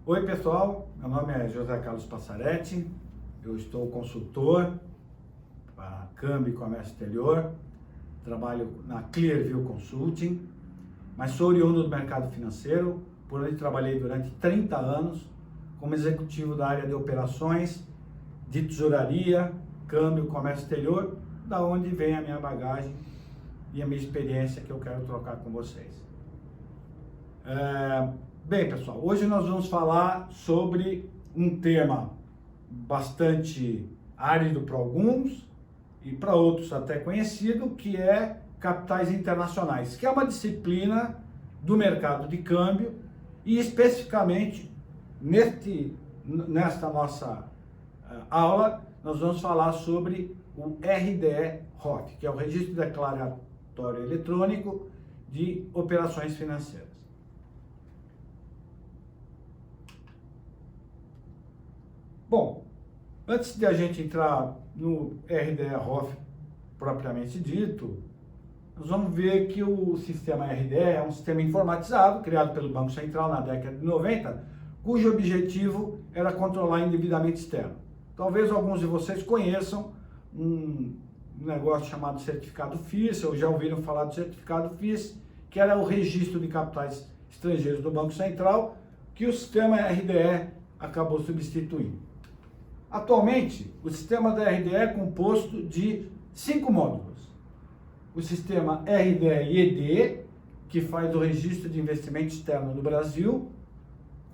Oi pessoal, meu nome é José Carlos Passaretti, eu estou consultor para câmbio e comércio exterior, trabalho na Clearview Consulting, mas sou oriundo do mercado financeiro, por onde trabalhei durante 30 anos como executivo da área de operações, de tesouraria, câmbio, comércio exterior, da onde vem a minha bagagem e a minha experiência que eu quero trocar com vocês. Bem, pessoal, hoje nós vamos falar sobre um tema bastante árido para alguns e para outros até conhecido, que é capitais internacionais, que é uma disciplina do mercado de câmbio e especificamente nesta nossa aula nós vamos falar sobre o RDE-ROF, que é o Registro Declaratório Eletrônico de Operações Financeiras. Bom, antes de a gente entrar no RDE-ROF propriamente dito, nós vamos ver que o sistema RDE é um sistema informatizado, criado pelo Banco Central na década de 90, cujo objetivo era controlar endividamento externo. Talvez alguns de vocês conheçam um negócio chamado certificado FIS, ou já ouviram falar do certificado FIS, que era o registro de capitais estrangeiros do Banco Central, que o sistema RDE acabou substituindo. Atualmente, o sistema da RDE é composto de 5 módulos. O sistema RDE-ED, que faz o registro de investimento externo no Brasil.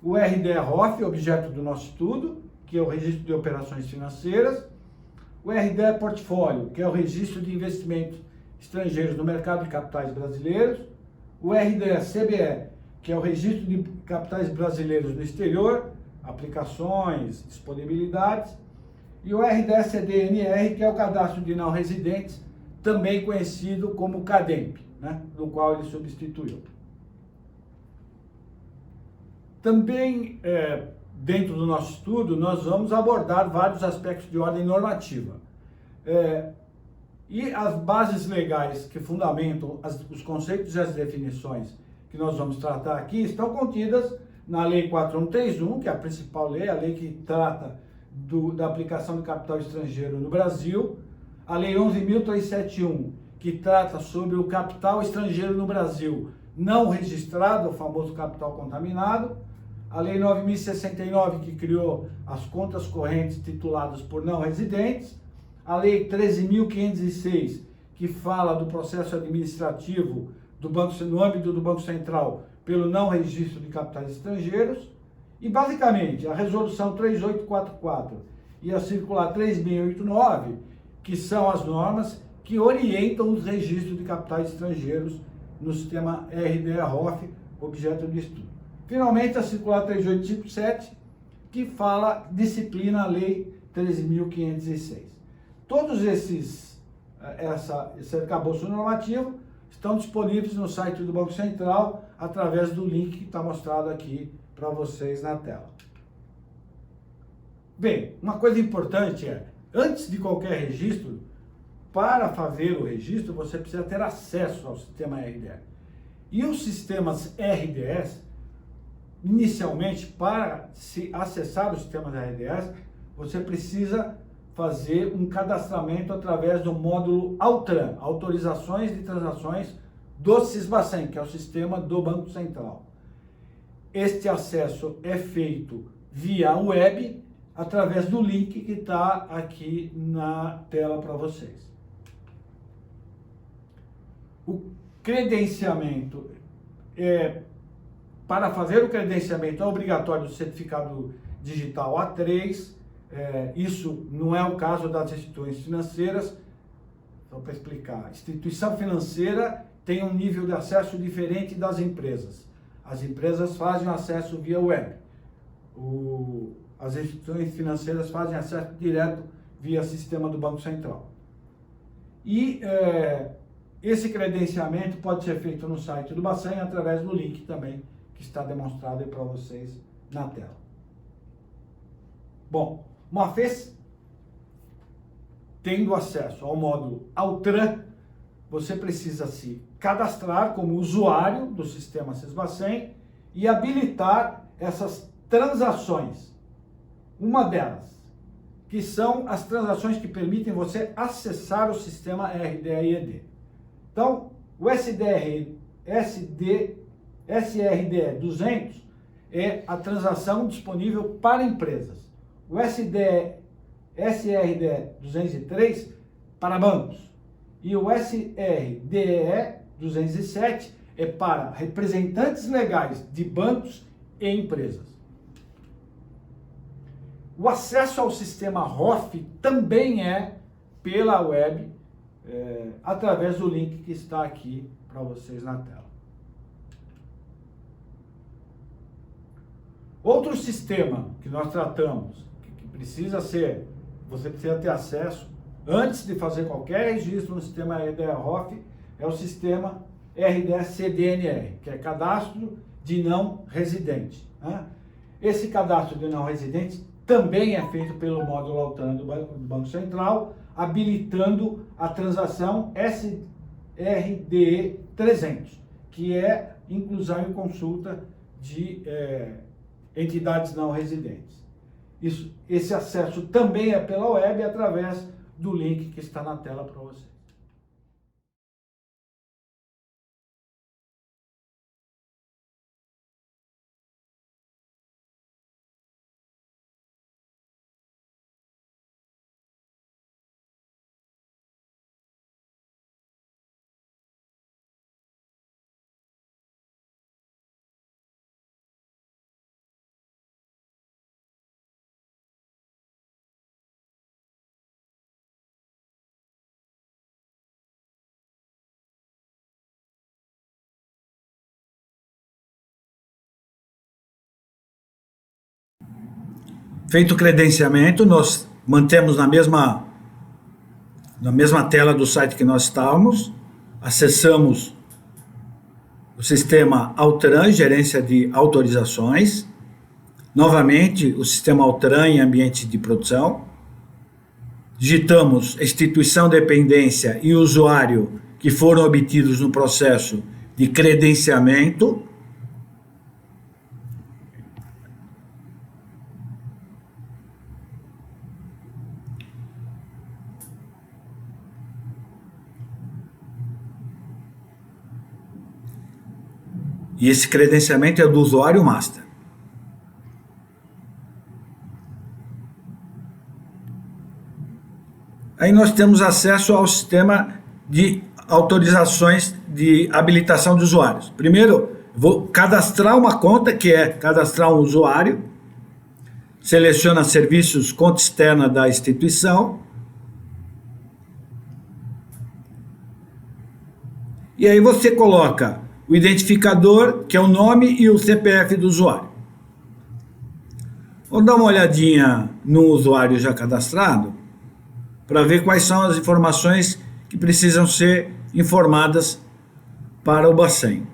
O RDE-ROF, objeto do nosso estudo, que é o registro de operações financeiras. O RDE-Portfólio, que é o registro de investimentos estrangeiros no mercado de capitais brasileiros. O RDE-CBE, que é o registro de capitais brasileiros no exterior, aplicações, disponibilidades, e o RDE-CDNR, que é o cadastro de não residentes, também conhecido como CADEMP, do qual ele substituiu. Também, dentro do nosso estudo, nós vamos abordar vários aspectos de ordem normativa. E as bases legais que fundamentam os conceitos e as definições que nós vamos tratar aqui estão contidas na Lei 4131, que é a principal lei, a lei que trata da aplicação de capital estrangeiro no Brasil, a Lei 11.371, que trata sobre o capital estrangeiro no Brasil não registrado, o famoso capital contaminado, a Lei 9.069, que criou as contas correntes tituladas por não residentes, a Lei 13.506, que fala do processo administrativo no âmbito do Banco Central pelo não registro de capitais estrangeiros, e basicamente a Resolução 3844 e a Circular 3689, que são as normas que orientam os registros de capitais estrangeiros no sistema RDE-ROF, objeto de estudo. Finalmente, a Circular 3857, que disciplina a Lei 13.506. Todos esse arcabouço normativo estão disponíveis no site do Banco Central através do link que está mostrado aqui para vocês na tela. Bem, uma coisa importante antes de qualquer registro, para fazer o registro, você precisa ter acesso ao sistema RDE. E os sistemas RDS, inicialmente, para se acessar os sistemas RDS, você precisa fazer um cadastramento através do módulo AUTRAN, Autorizações de Transações do SISBACEN, que é o sistema do Banco Central. Este acesso é feito via web, através do link que está aqui na tela para vocês. O credenciamento, para fazer o credenciamento é obrigatório o certificado digital A3, isso não é o caso das instituições financeiras. Só para explicar, a instituição financeira tem um nível de acesso diferente das empresas. As empresas fazem acesso via web. As instituições financeiras fazem acesso direto via sistema do Banco Central. E esse credenciamento pode ser feito no site do Bacen através do link também que está demonstrado aí para vocês na tela. Bom, uma vez tendo acesso ao módulo AUTRAN, você precisa se cadastrar como usuário do sistema SISBACEN e habilitar essas transações. Uma delas, que são as transações que permitem você acessar o sistema RDE-ED. Então, o SRDE 200 é a transação disponível para empresas. O SRDE 203 para bancos. E o SRDE 207 é para representantes legais de bancos e empresas. O acesso ao sistema ROF também é pela web, através do link que está aqui para vocês na tela. Outro sistema que nós tratamos, que precisa ser, você precisa ter acesso antes de fazer qualquer registro no sistema RDE-ROF, é o sistema RDE-CDNR, que é Cadastro de Não Residente. Né? Esse cadastro de não residente também é feito pelo módulo Altran do Banco Central, habilitando a transação SRDE 300, que é inclusão e consulta de entidades não residentes. Esse acesso também é pela web, através do link que está na tela para vocês. Feito o credenciamento, nós mantemos na mesma tela do site que nós estávamos, acessamos o sistema Altran, gerência de autorizações, novamente o sistema Altran em ambiente de produção, digitamos instituição, dependência e usuário que foram obtidos no processo de credenciamento, e esse credenciamento é do usuário master. Aí nós temos acesso ao sistema de autorizações de habilitação de usuários. Primeiro, vou cadastrar uma conta, que é cadastrar um usuário, seleciona serviços, conta externa da instituição, e aí você coloca o identificador, que é o nome e o CPF do usuário. Vamos dar uma olhadinha no usuário já cadastrado, para ver quais são as informações que precisam ser informadas para o Bacen.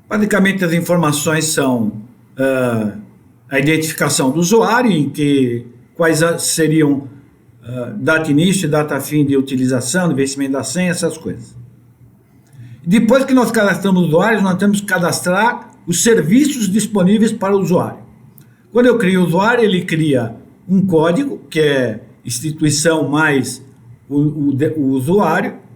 Basicamente as informações são a identificação do usuário, em que quais seriam data início e data fim de utilização, de vencimento da senha, essas coisas. Depois que nós cadastramos usuários, nós temos que cadastrar os serviços disponíveis para o usuário. Quando eu crio o usuário, ele cria um código, que é instituição mais o usuário.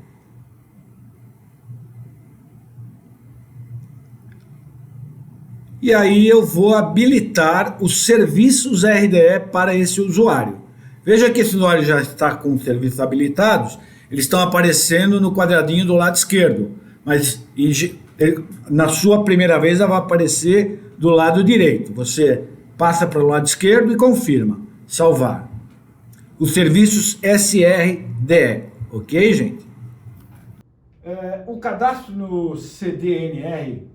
E aí eu vou habilitar os serviços RDE para esse usuário. Veja que esse usuário já está com os serviços habilitados, eles estão aparecendo no quadradinho do lado esquerdo, mas na sua primeira vez ela vai aparecer do lado direito. Você passa para o lado esquerdo e confirma, salvar. Os serviços SRDE, ok, gente? O cadastro no CDNR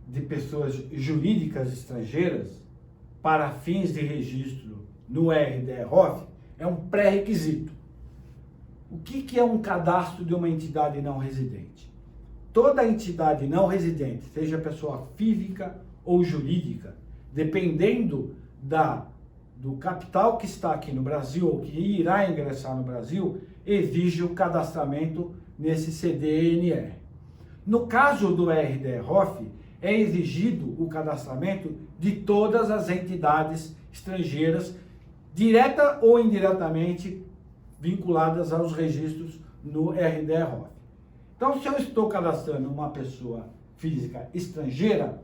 de pessoas jurídicas estrangeiras para fins de registro no RDE-ROF é um pré-requisito. O que é um cadastro de uma entidade não residente? Toda entidade não residente, seja pessoa física ou jurídica, dependendo do capital que está aqui no Brasil ou que irá ingressar no Brasil, exige o cadastramento nesse CDNR. No caso do RDE-ROF, é exigido o cadastramento de todas as entidades estrangeiras, direta ou indiretamente vinculadas aos registros no RDE-ROF. Então, se eu estou cadastrando uma pessoa física estrangeira,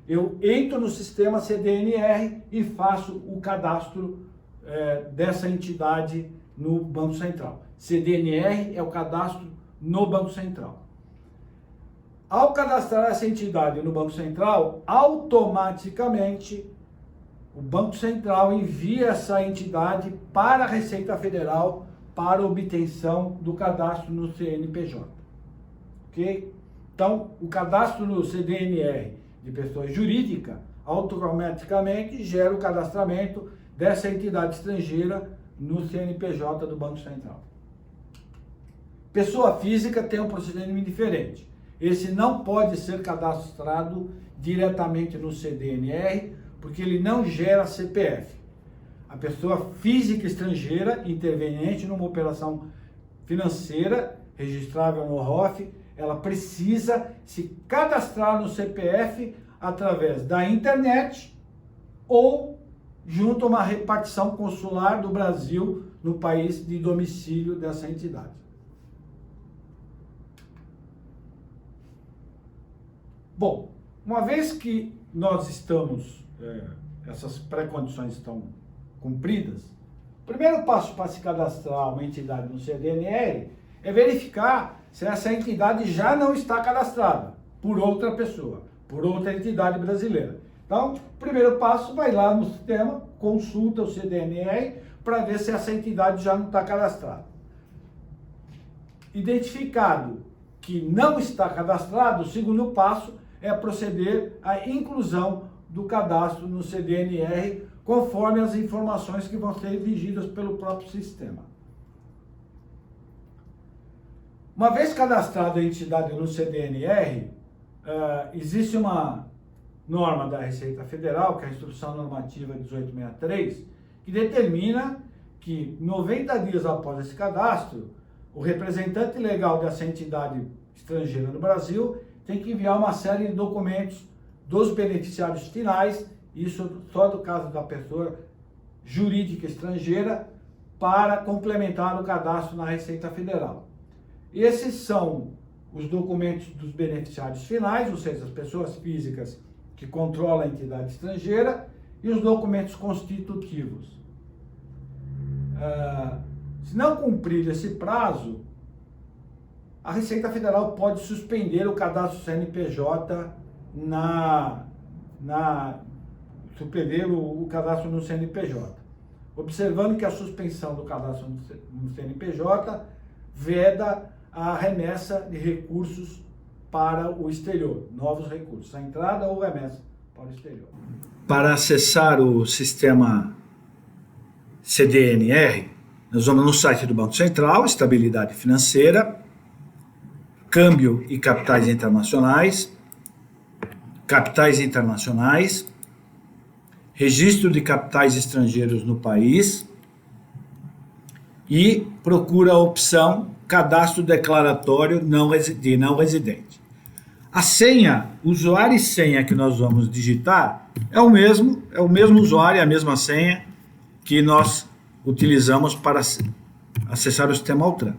eu entro no sistema CDNR e faço o cadastro dessa entidade no Banco Central. CDNR é o cadastro no Banco Central. Ao cadastrar essa entidade no Banco Central, automaticamente o Banco Central envia essa entidade para a Receita Federal para obtenção do cadastro no CNPJ. Ok? Então, o cadastro no CDNR de pessoa jurídica automaticamente gera o cadastramento dessa entidade estrangeira no CNPJ do Banco Central. Pessoa física tem um procedimento diferente. Esse não pode ser cadastrado diretamente no CDNR, porque ele não gera CPF. A pessoa física estrangeira interveniente numa operação financeira registrável no ROF, ela precisa se cadastrar no CPF através da internet ou junto a uma repartição consular do Brasil no país de domicílio dessa entidade. Bom, uma vez que nós estamos, essas pré-condições estão cumpridas, o primeiro passo para se cadastrar uma entidade no CDNR é verificar se essa entidade já não está cadastrada por outra pessoa, por outra entidade brasileira. Então, o primeiro passo, vai lá no sistema, consulta o CDNR para ver se essa entidade já não está cadastrada. Identificado que não está cadastrado, o segundo passo é proceder à inclusão do cadastro no CDNR, conforme as informações que vão ser exigidas pelo próprio sistema. Uma vez cadastrada a entidade no CDNR, existe uma norma da Receita Federal, que é a Instrução Normativa 1863, que determina que 90 dias após esse cadastro, o representante legal dessa entidade estrangeira no Brasil tem que enviar uma série de documentos dos beneficiários finais, isso só do caso da pessoa jurídica estrangeira, para complementar o cadastro na Receita Federal. Esses são os documentos dos beneficiários finais, ou seja, as pessoas físicas que controlam a entidade estrangeira, e os documentos constitutivos. Se não cumprir esse prazo, a Receita Federal pode suspender o cadastro CNPJ suspender o cadastro no CNPJ. Observando que a suspensão do cadastro no CNPJ veda a remessa de recursos para o exterior, novos recursos, a entrada ou remessa para o exterior. Para acessar o sistema CDNR, nós vamos no site do Banco Central, Estabilidade Financeira, Câmbio e Capitais Internacionais, Registro de Capitais Estrangeiros no país e procura a opção Cadastro Declaratório de não residente. A senha, usuário e senha que nós vamos digitar é o mesmo usuário, a mesma senha que nós utilizamos para acessar o sistema Altran.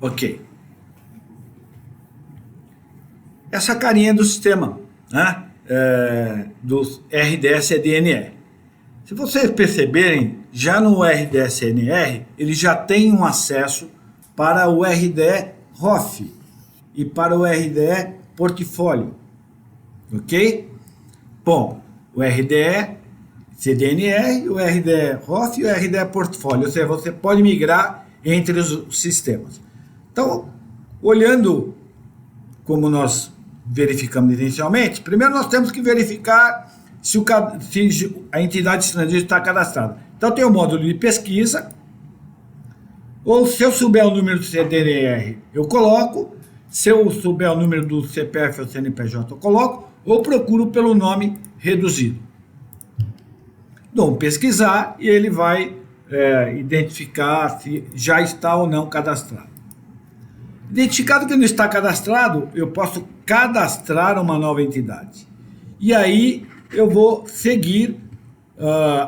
Ok. Essa carinha do sistema, né? Do RDE-CDNR. Se vocês perceberem, já no RDE-CDNR, ele já tem um acesso para o RDE-ROF e para o RDE-Portfólio. Ok? Bom, o RDE-CDNR, o RDE-ROF e o RDE-Portfólio. Ou seja, você pode migrar entre os sistemas. Então, olhando como nós verificamos inicialmente, primeiro nós temos que verificar se a entidade estrangeira está cadastrada. Então, tem o módulo de pesquisa, Ou se eu souber o número do CDR, eu coloco. Se eu souber o número do CPF ou CNPJ, eu coloco. Ou procuro pelo nome reduzido. Dou um pesquisar e ele vai identificar se já está ou não cadastrado. Identificado que não está cadastrado, eu posso cadastrar uma nova entidade. E aí eu vou seguir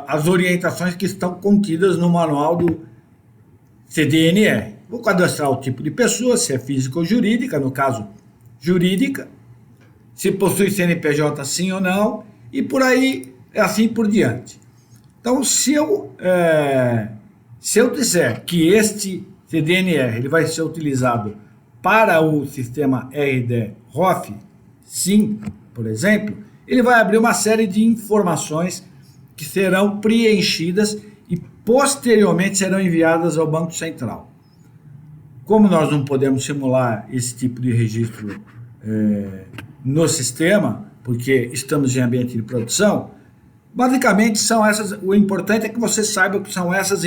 as orientações que estão contidas no manual do CDNR. Vou cadastrar o tipo de pessoa, se é física ou jurídica, no caso jurídica, se possui CNPJ sim ou não, e por aí, assim por diante. Então, se eu disser que este CDNR ele vai ser utilizado para o sistema RD-ROF, sim, por exemplo, ele vai abrir uma série de informações que serão preenchidas e posteriormente serão enviadas ao Banco Central. Como nós não podemos simular esse tipo de registro no sistema, porque estamos em ambiente de produção, basicamente são essas. O importante é que você saiba que são essas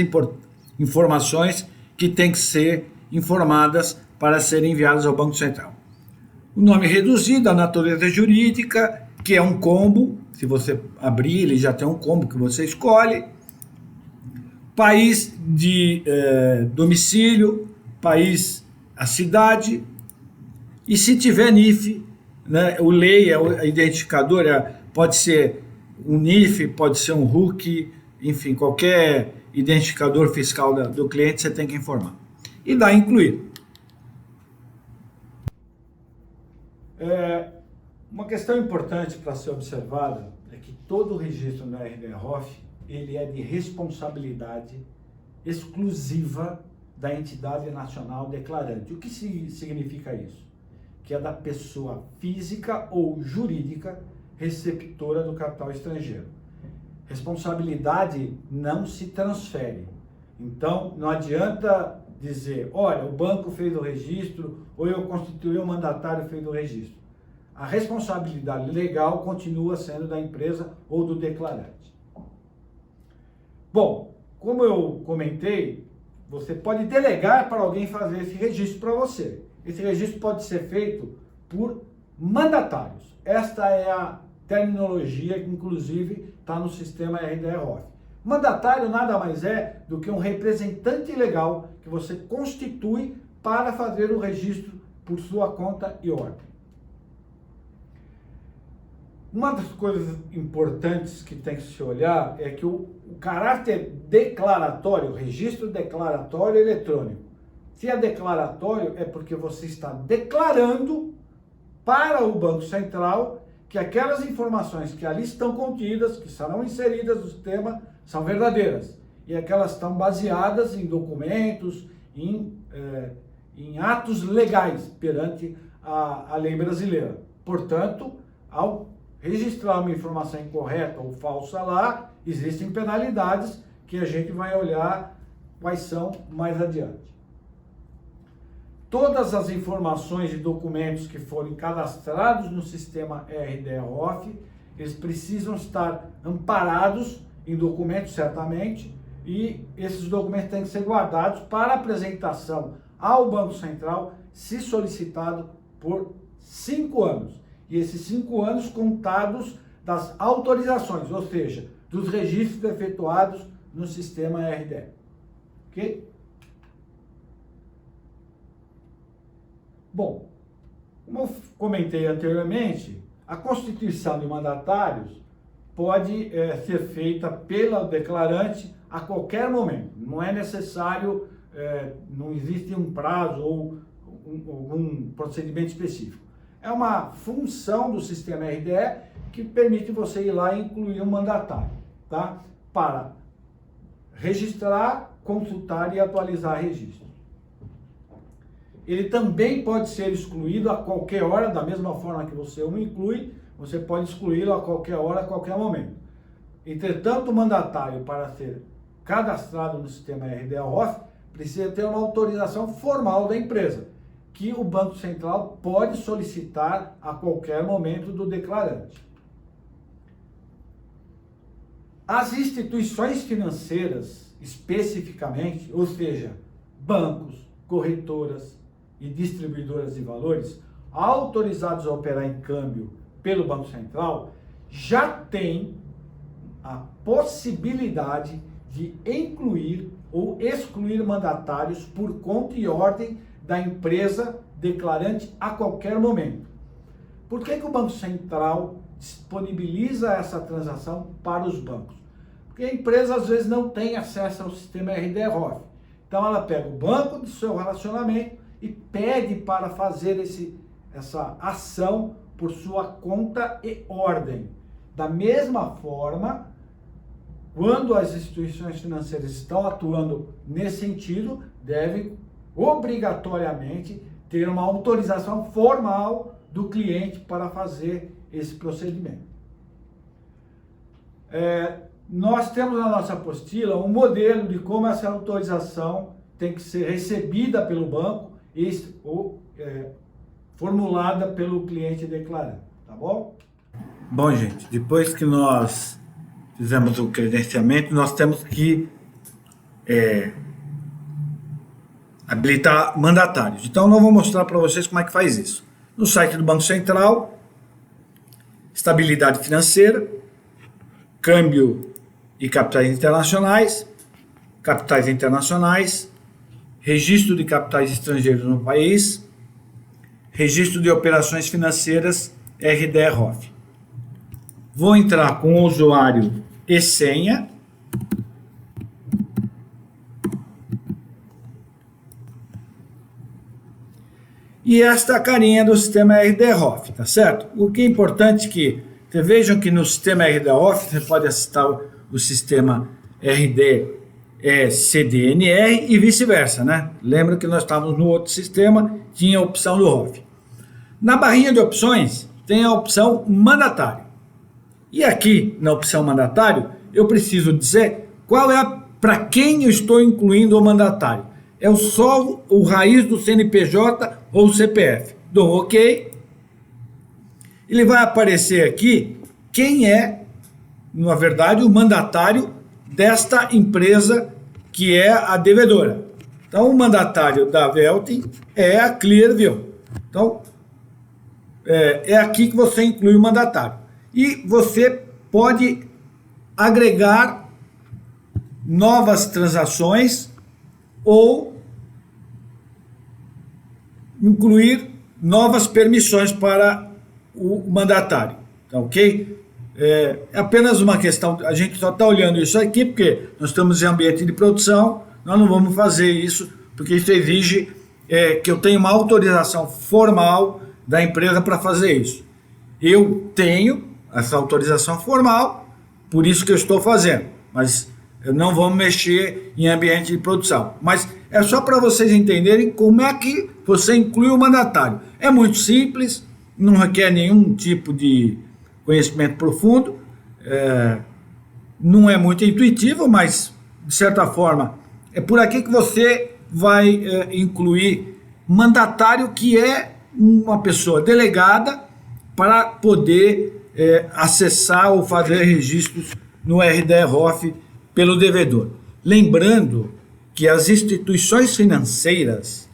informações que têm que ser informadas para serem enviadas ao Banco Central. O nome reduzido, a natureza jurídica, que é um combo. Se você abrir, ele já tem um combo que você escolhe. País de domicílio, país, a cidade. E se tiver NIF, né, o LEI, a identificador, pode ser um NIF, pode ser um RUC, enfim, qualquer identificador fiscal do cliente você tem que informar. E dá incluir. Uma questão importante para ser observada é que todo o registro na RD-ROF ele é de responsabilidade exclusiva da entidade nacional declarante. O que significa isso? Que é da pessoa física ou jurídica receptora do capital estrangeiro. Responsabilidade não se transfere. Então, não adianta dizer, olha, o banco fez o registro ou eu constituí um mandatário e fez o registro. A responsabilidade legal continua sendo da empresa ou do declarante. Bom, como eu comentei, você pode delegar para alguém fazer esse registro para você. Esse registro pode ser feito por mandatários. Esta é a terminologia que, inclusive, está no sistema RD-ROF. Mandatário nada mais é do que um representante legal que você constitui para fazer o registro por sua conta e ordem. Uma das coisas importantes que tem que se olhar é que o caráter declaratório, o registro declaratório eletrônico, se é declaratório é porque você está declarando para o Banco Central que aquelas informações que ali estão contidas, que serão inseridas no sistema, são verdadeiras. E aquelas estão baseadas em documentos, em atos legais perante a lei brasileira. Portanto, ao registrar uma informação incorreta ou falsa lá, existem penalidades que a gente vai olhar quais são mais adiante. Todas as informações e documentos que forem cadastrados no sistema RD-ROF, eles precisam estar amparados em documentos, certamente, e esses documentos têm que ser guardados para apresentação ao Banco Central, se solicitado, por 5 anos. E esses 5 anos contados das autorizações, ou seja, dos registros efetuados no sistema RD. Ok? Bom, como eu comentei anteriormente, a constituição de mandatários pode ser feita pelo declarante a qualquer momento. Não é necessário, não existe um prazo ou um procedimento específico. É uma função do sistema RDE que permite você ir lá e incluir um mandatário, tá? Para registrar, consultar e atualizar registros. Ele também pode ser excluído a qualquer hora, da mesma forma que você o inclui, você pode excluí-lo a qualquer hora, a qualquer momento. Entretanto, o mandatário, para ser cadastrado no sistema RD-ROF, precisa ter uma autorização formal da empresa, que o Banco Central pode solicitar a qualquer momento do declarante. As instituições financeiras, especificamente, ou seja, bancos, corretoras e distribuidoras de valores autorizados a operar em câmbio pelo Banco Central já têm a possibilidade de incluir ou excluir mandatários por conta e ordem da empresa declarante a qualquer momento. Por que o Banco Central disponibiliza essa transação para os bancos? Porque a empresa às vezes não tem acesso ao sistema RDROF. Então ela pega o banco do seu relacionamento e pede para fazer essa ação por sua conta e ordem. Da mesma forma, quando as instituições financeiras estão atuando nesse sentido, devem obrigatoriamente ter uma autorização formal do cliente para fazer esse procedimento. Nós temos na nossa apostila um modelo de como essa autorização tem que ser recebida pelo banco ou formulada pelo cliente declarante, tá bom? Bom, gente, depois que nós fizemos o credenciamento, nós temos que habilitar mandatários. Então, nós vamos mostrar para vocês como é que faz isso. No site do Banco Central, estabilidade financeira, câmbio e capitais internacionais, registro de capitais estrangeiros no país, registro de operações financeiras RDROF. Vou entrar com o usuário e senha. E esta é a carinha do sistema RDROF, tá certo? O que é importante é que vocês vejam que no sistema RDROF você pode acessar o sistema CDNR e vice-versa, né? Lembra que nós estávamos no outro sistema, tinha a opção do ROF. Na barrinha de opções tem a opção mandatário. E aqui na opção mandatário eu preciso dizer para quem eu estou incluindo o mandatário. É só o raiz do CNPJ ou CPF. Dou OK. Ele vai aparecer aqui quem é, na verdade, o mandatário desta empresa que é a devedora. Então, o mandatário da Veltin é a Clearview. Então, é aqui que você inclui o mandatário. E você pode agregar novas transações ou incluir novas permissões para o mandatário, tá ok? É apenas uma questão, a gente só está olhando isso aqui porque nós estamos em ambiente de produção, nós não vamos fazer isso, porque isso exige que eu tenha uma autorização formal da empresa para fazer isso. Eu tenho essa autorização formal, por isso que eu estou fazendo, mas não vamos mexer em ambiente de produção. Mas é só para vocês entenderem como é que você inclui o mandatário. É muito simples, não requer nenhum tipo de conhecimento profundo, não é muito intuitivo, mas de certa forma é por aqui que você vai incluir mandatário, que é uma pessoa delegada para poder acessar ou fazer registros no RDROF pelo devedor. Lembrando que as instituições financeiras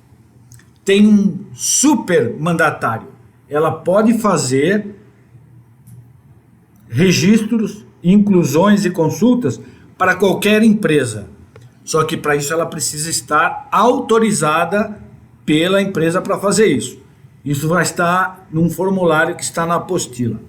têm um super mandatário. Ela pode fazer registros, inclusões e consultas para qualquer empresa. Só que para isso ela precisa estar autorizada pela empresa para fazer isso. Isso vai estar num formulário que está na apostila.